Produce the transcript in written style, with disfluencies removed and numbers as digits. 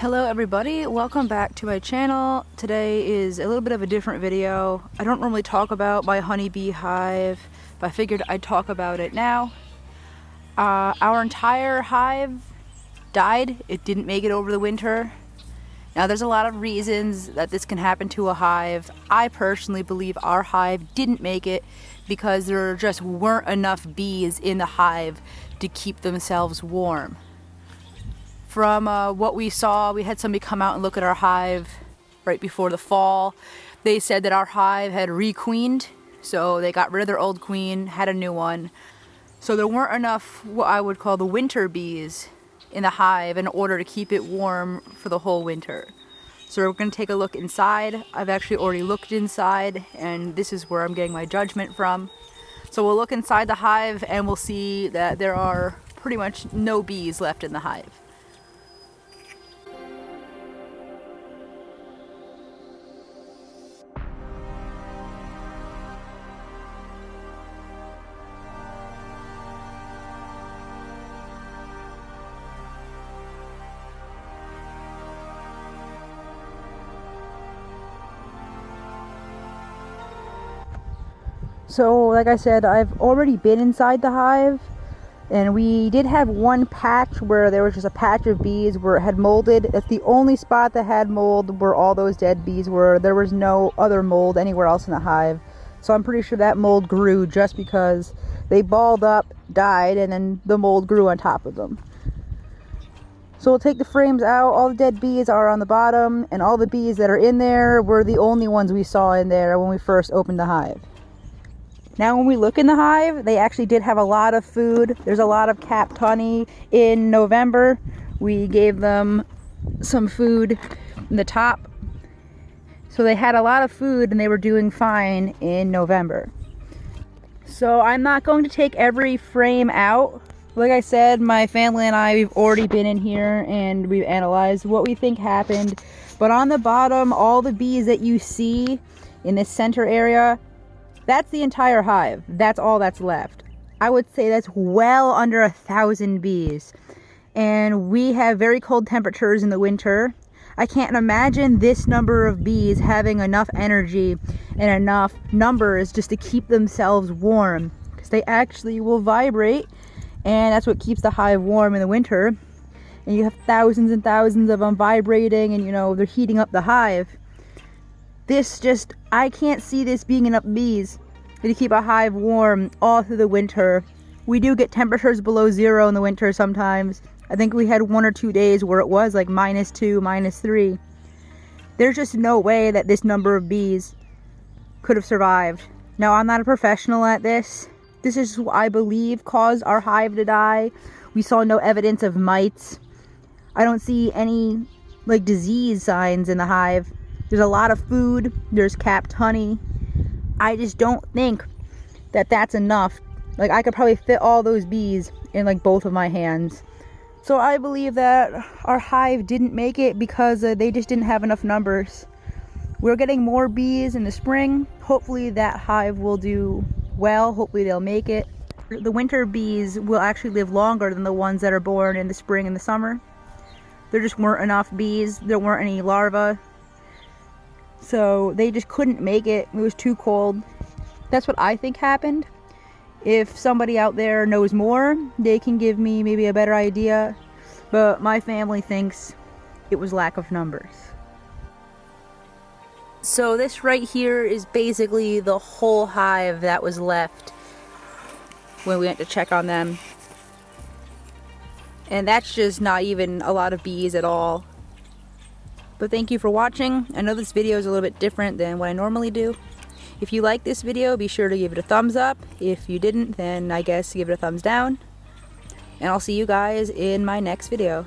Hello everybody, welcome back to my channel. Today is a little bit of a different video. I don't normally talk about my honeybee hive, but I figured I'd talk about it now. Our entire hive died. It didn't make it over the winter. Now there's a lot of reasons that this can happen to a hive. I personally believe our hive didn't make it because there just weren't enough bees in the hive to keep themselves warm. From what we saw, we had somebody come out and look at our hive right before the fall. They said that our hive had requeened, so they got rid of their old queen, had a new one. So there weren't enough what I would call the winter bees in the hive in order to keep it warm for the whole winter. So we're going to take a look inside. I've actually already looked inside, and this is where I'm getting my judgment from. So we'll look inside the hive and we'll see that there are pretty much no bees left in the hive. So like I said, I've already been inside the hive, and we did have one patch where there was just a patch of bees where it had molded. That's the only spot that had mold where all those dead bees were. There was no other mold anywhere else in the hive. So I'm pretty sure that mold grew just because they balled up, died, and then the mold grew on top of them. So we'll take the frames out. All the dead bees are on the bottom, and all the bees that are in there were the only ones we saw in there when we first opened the hive. Now when we look in the hive, they actually did have a lot of food. There's a lot of capped honey. In November, we gave them some food in the top. So they had a lot of food and they were doing fine in November. So I'm not going to take every frame out. Like I said, my family and I, we've already been in here and we've analyzed what we think happened. But on the bottom, all the bees that you see in this center area, that's the entire hive. That's all that's left. I would say that's well under 1,000 bees. And we have very cold temperatures in the winter. I can't imagine this number of bees having enough energy and enough numbers just to keep themselves warm. Because they actually will vibrate, and that's what keeps the hive warm in the winter. And you have thousands and thousands of them vibrating, and you know, they're heating up the hive. I can't see this being enough bees to keep a hive warm all through the winter. We do get temperatures below zero in the winter sometimes. I think we had 1 or 2 days where it was like -2, -3. There's just no way that this number of bees could have survived. Now, I'm not a professional at this. This is what I believe caused our hive to die. We saw no evidence of mites. I don't see any like disease signs in the hive. There's a lot of food, there's capped honey. I just don't think that that's enough. Like, I could probably fit all those bees in like both of my hands. So I believe that our hive didn't make it because they just didn't have enough numbers. We're getting more bees in the spring. Hopefully that hive will do well. Hopefully they'll make it. The winter bees will actually live longer than the ones that are born in the spring and the summer. There just weren't enough bees. There weren't any larvae. So they just couldn't make it. It was too cold. That's what I think happened. If somebody out there knows more, they can give me maybe a better idea. But my family thinks it was lack of numbers. So this right here is basically the whole hive that was left when we went to check on them. And that's just not even a lot of bees at all. But thank you for watching. I know this video is a little bit different than what I normally do. If you like this video, be sure to give it a thumbs up. If you didn't, then I guess give it a thumbs down. And I'll see you guys in my next video.